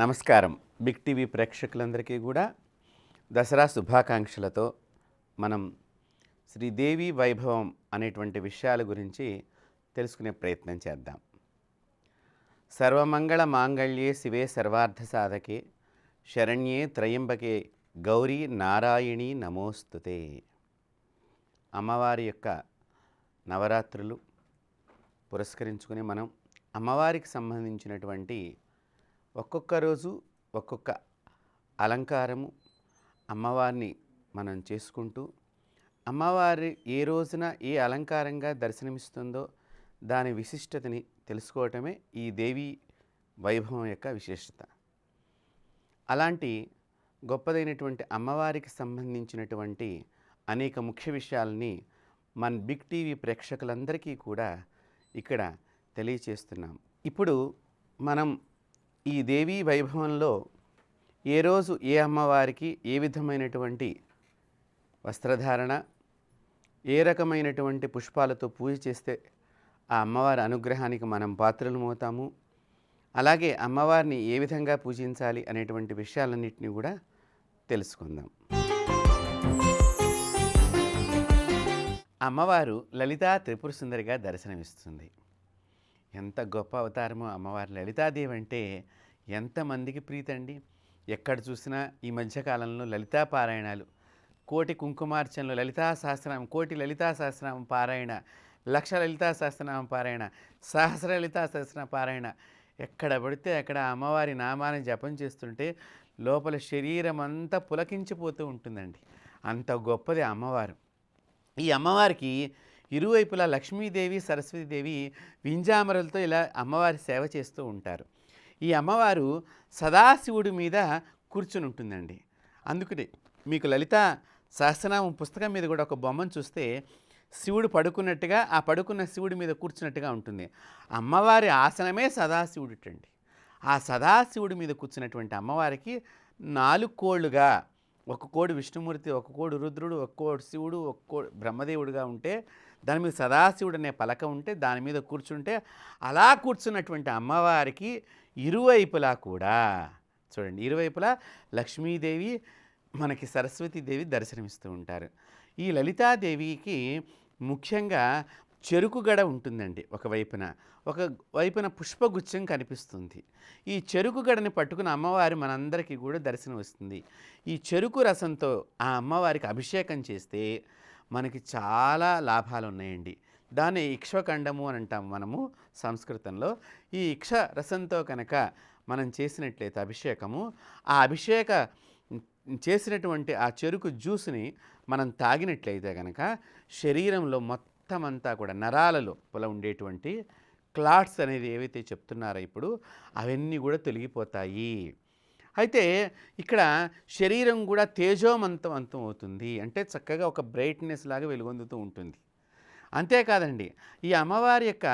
నమస్కారం. Big TV ప్రేక్షకులందరికీ కూడా దసరా శుభాకాంక్షలతో మనం శ్రీదేవి వైభవం అనేటువంటి విషయాల గురించి తెలుసుకునే ప్రయత్నం చేద్దాం. సర్వమంగళ మాంగళ్యే శివే సర్వార్థ సాధకే శరణ్యే త్రయంబకే గౌరీ నారాయణి నమోస్తుతే. అమ్మవారి యొక్క నవరాత్రులు పురస్కరించుకుని మనం అమ్మవారికి సంబంధించినటువంటి ఒక్కొక్క రోజు ఒక్కొక్క అలంకారము అమ్మవారిని మనం చేసుకుంటూ అమ్మవారి ఏ రోజున ఏ అలంకారంగా దర్శనమిస్తుందో దాని విశిష్టతని తెలుసుకోవటమే ఈ దేవి వైభవం యొక్క విశేషత. అలాంటి గొప్పదైనటువంటి అమ్మవారికి సంబంధించినటువంటి అనేక ముఖ్య విషయాలని మన బిగ్ టీవీ ప్రేక్షకులందరికీ కూడా ఇక్కడ తెలియచేస్తున్నాం. ఇప్పుడు మనం ఈ దేవీ వైభవంలో ఏ రోజు ఏ అమ్మవారికి ఏ విధమైనటువంటి వస్త్రధారణ, ఏ రకమైనటువంటి పుష్పాలతో పూజ చేస్తే ఆ అమ్మవారి అనుగ్రహానికి మనం పాత్రలమవుతాము, అలాగే అమ్మవారిని ఏ విధంగా పూజించాలి అనేటువంటి విషయాలన్నింటినీ కూడా తెలుసుకుందాం. అమ్మవారు లలితా త్రిపుర సుందరిగా దర్శనమిస్తుంది. ఎంత గొప్ప అవతారమో అమ్మవారి లలితాదేవి అంటే ఎంతమందికి ప్రీతండి. ఎక్కడ చూసినా ఈ మధ్యకాలంలో లలితా పారాయణాలు, కోటి కుంకుమార్చనలు, లలితా సహస్రనామం, కోటి లలితా సహస్రనామం పారాయణ, లక్ష లలితా సహస్రనామం పారాయణ, సహస్ర లలితా సహస్రనామ పారాయణ, ఎక్కడ పడితే అక్కడ అమ్మవారి నామాన్ని జపం చేస్తుంటే లోపల శరీరం అంతా పులకించిపోతూ ఉంటుందండి. అంత గొప్పది అమ్మవారు. ఈ అమ్మవారికి ఇరువైపులా లక్ష్మీదేవి, సరస్వతీదేవి వింజామరలతో ఇలా అమ్మవారి సేవ చేస్తూ ఉంటారు. ఈ అమ్మవారు సదాశివుడి మీద కూర్చుని ఉంటుందండి. అందుకని మీకు లలిత సహస్రనామం పుస్తకం మీద కూడా ఒక బొమ్మను చూస్తే శివుడు పడుకున్నట్టుగా, ఆ పడుకున్న శివుడి మీద కూర్చున్నట్టుగా ఉంటుంది. అమ్మవారి ఆసనమే సదాశివుడిటండి. ఆ సదాశివుడి మీద కూర్చున్నటువంటి అమ్మవారికి 4 కోళ్ళుగా, ఒక కోడి విష్ణుమూర్తి, ఒక కోడి రుద్రుడు, ఒక కోడి శివుడు, ఒక కోడి బ్రహ్మదేవుడిగా ఉంటే దాని మీద సదాశివుడు అనే పలక ఉంటే దాని మీద కూర్చుంటే అలా కూర్చున్నటువంటి అమ్మవారికి ఇరువైపులా కూడా చూడండి, ఇరువైపులా లక్ష్మీదేవి, మనకి సరస్వతీదేవి దర్శనమిస్తూ ఉంటారు. ఈ లలితాదేవికి ముఖ్యంగా చెరుకు గడ ఉంటుందండి. ఒకవైపున పుష్పగుచ్చం కనిపిస్తుంది. ఈ చెరుకు గడని పట్టుకుని అమ్మవారి మనందరికీ కూడా దర్శనం వస్తుంది. ఈ చెరుకు రసంతో ఆ అమ్మవారికి అభిషేకం చేస్తే మనకి చాలా లాభాలు ఉన్నాయండి. దాన్ని ఇక్ష్వఖండము అని అంటాం మనము సంస్కృతంలో. ఈ ఇక్ష రసంతో కనుక మనం చేసినట్లయితే అభిషేకము, ఆ అభిషేక చేసినటువంటి ఆ చెరుకు జ్యూస్ని మనం తాగినట్లయితే కనుక శరీరంలో మొత్తం అంతా కూడా నరాలలో ఉండేటువంటి క్లాట్స్ అనేది ఏవైతే చెప్తున్నారో ఇప్పుడు అవన్నీ కూడా తొలగిపోతాయి. అయితే ఇక్కడ శరీరం కూడా తేజోమంతం అవుతుంది. అంటే చక్కగా ఒక బ్రైట్నెస్ లాగా వెలుగొందుతూ ఉంటుంది. అంతేకాదండి, ఈ అమ్మవారి యొక్క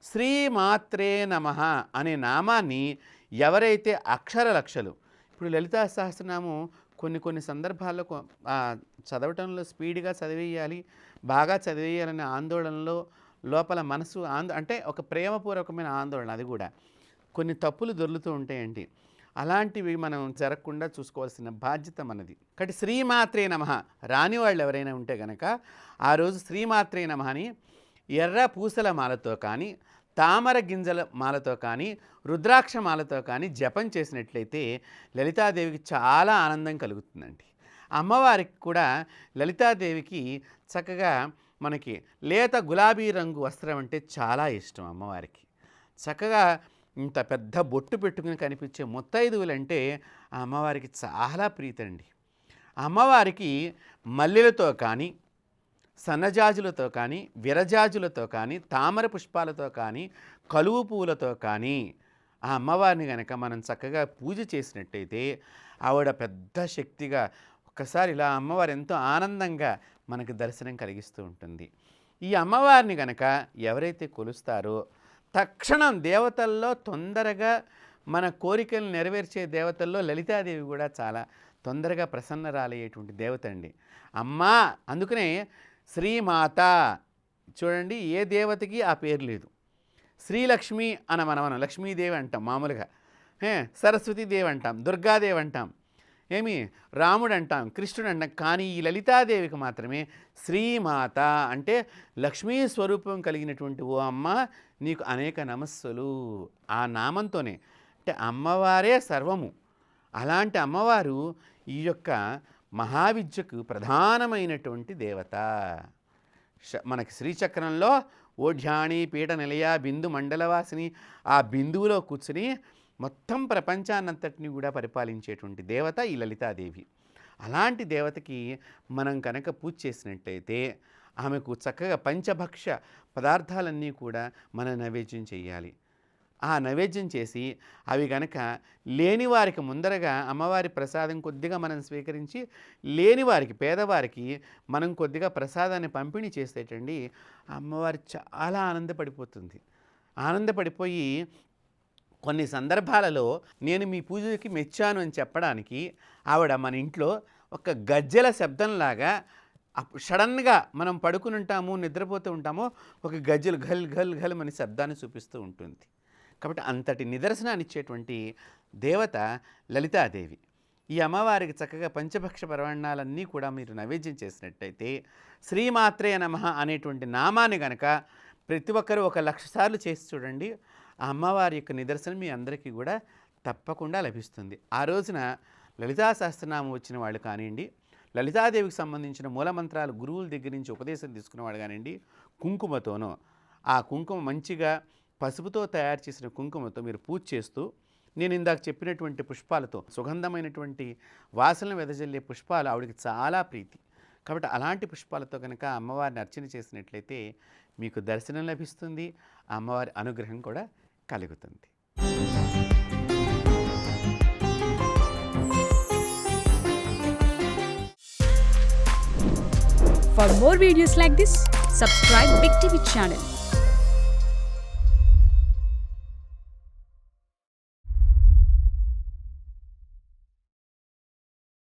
శ్రీమాత్రే నమః అనే నామాన్ని ఎవరైతే అక్షరలక్షలు, ఇప్పుడు లలితా సహస్రనామం కొన్ని సందర్భాల్లో చదవటంలో స్పీడ్గా చదివేయాలి, బాగా చదివేయాలనే ఆందోళనలో లోపల మనసు అంటే ఒక ప్రేమపూర్వకమైన ఆందోళన, అది కూడా కొన్ని తప్పులు దొర్లుతూ ఉంటాయండి. అలాంటివి మనం జరగకుండా చూసుకోవాల్సిన బాధ్యత మనది. కాబట్టి శ్రీమాత్రే నమః రాని వాళ్ళు ఎవరైనా ఉంటే కనుక ఆ రోజు శ్రీమాత్రే నమః అని ఎర్ర పూసల మాలతో కానీ, తామర గింజల మాలతో కానీ, రుద్రాక్ష మాలతో కానీ జపం చేసినట్లయితే లలితాదేవికి చాలా ఆనందం కలుగుతుందండి. అమ్మవారికి కూడా లలితాదేవికి చక్కగా మనకి లేత గులాబీ రంగు వస్త్రం అంటే చాలా ఇష్టం అమ్మవారికి. చక్కగా ఇంత పెద్ద బొట్టు పెట్టుకుని కనిపించే ముత్తైదువులంటే ఆ అమ్మవారికి చాలా ప్రీతండి. అమ్మవారికి మల్లెలతో కానీ, సన్నజాజులతో కానీ, విరజాజులతో కానీ, తామర పుష్పాలతో కానీ, కలువు పువ్వులతో కానీ ఆ అమ్మవారిని కనుక మనం చక్కగా పూజ చేసినట్టయితే ఆవిడ పెద్ద శక్తిగా ఒక్కసారి ఇలా అమ్మవారు ఎంతో ఆనందంగా మనకు దర్శనం కలిగిస్తూ ఉంటుంది. ఈ అమ్మవారిని కనుక ఎవరైతే కొలుస్తారో తక్షణం దేవతల్లో తొందరగా మన కోరికలు నెరవేర్చే దేవతల్లో లలితాదేవి కూడా చాలా తొందరగా ప్రసన్నరాలయ్యేటువంటి దేవత అండి అమ్మా. అందుకనే శ్రీమాత చూడండి, ఏ దేవతకి ఆ పేరు లేదు. శ్రీలక్ష్మి మనం లక్ష్మీదేవి అంటాం మామూలుగా. సరస్వతీదేవి అంటాం, దుర్గాదేవి అంటాం, ఏమి రాముడు అంటాం, కృష్ణుడు అంటాం. కానీ ఈ లలితాదేవికి మాత్రమే శ్రీమాత అంటే లక్ష్మీ స్వరూపం కలిగినటువంటి ఓ అమ్మ నీకు అనేక నమస్సులు. ఆ నామంతోనే అంటే అమ్మవారే సర్వము. అలాంటి అమ్మవారు ఈ యొక్క మహావిద్యకు ప్రధానమైనటువంటి దేవత. మనకి శ్రీచక్రంలో ఓఢ్యాణి పీఠ నిలయ బిందు మండలవాసిని, ఆ బిందువులో కూర్చుని మొత్తం ప్రపంచాన్నంతటిని కూడా పరిపాలించేటువంటి దేవత ఈ లలితాదేవి. అలాంటి దేవతకి మనం కనుక పూజ చేసినట్టయితే ఆమెకు చక్కగా పంచభక్ష పదార్థాలన్నీ కూడా మనం నైవేద్యం చేయాలి. ఆ నైవేద్యం చేసి అవి కనుక లేని వారికి ముందరగా అమ్మవారి ప్రసాదం కొద్దిగా మనం స్వీకరించి, లేని వారికి పేదవారికి మనం కొద్దిగా ప్రసాదాన్ని పంపిణీ చేసేటండి అమ్మవారు చాలా ఆనందపడిపోతుంది. ఆనందపడిపోయి కొన్ని సందర్భాలలో నేను మీ పూజకి మెచ్చాను అని చెప్పడానికి ఆవిడ మన ఇంట్లో ఒక గజ్జెల శబ్దంలాగా సడన్గా మనం పడుకుని ఉంటాము, నిద్రపోతూ ఉంటాము, ఒక గజ్జెలు ఘల్ ఘల్ ఘల్ అని శబ్దాన్ని చూపిస్తూ ఉంటుంది. కాబట్టి అంతటి నిదర్శనాన్ని ఇచ్చేటువంటి దేవత లలితాదేవి. ఈ అమ్మవారికి చక్కగా పంచభక్ష పరమాన్నాలన్నీ కూడా మీరు నైవేద్యం చేసినట్టయితే శ్రీమాత్రే నమః అనేటువంటి నామాన్ని గనక ప్రతి ఒక్కరూ 1,00,000 సార్లు చేసి చూడండి. ఆ అమ్మవారి యొక్క నిదర్శనం మీ అందరికీ కూడా తప్పకుండా లభిస్తుంది. ఆ రోజున లలితా సహస్రనామం వచ్చిన వాళ్ళు కానివ్వండి, లలితాదేవికి సంబంధించిన మూలమంత్రాలు గురువుల దగ్గర నుంచి ఉపదేశం తీసుకున్నవాడు కానివ్వండి, కుంకుమతోనో ఆ కుంకుమ మంచిగా పసుపుతో తయారు చేసిన కుంకుమతో మీరు పూజ చేస్తూ, నేను ఇందాక చెప్పినటువంటి పుష్పాలతో సుగంధమైనటువంటి వాసనలు వెదజల్లే పుష్పాలు ఆవిడకి చాలా ప్రీతి. కాబట్టి అలాంటి పుష్పాలతో కనుక అమ్మవారిని అర్చన చేసినట్లయితే మీకు దర్శనం లభిస్తుంది, ఆ అమ్మవారి అనుగ్రహం కూడా కలుగుతుంది. For more videos like this, subscribe Big TV channel.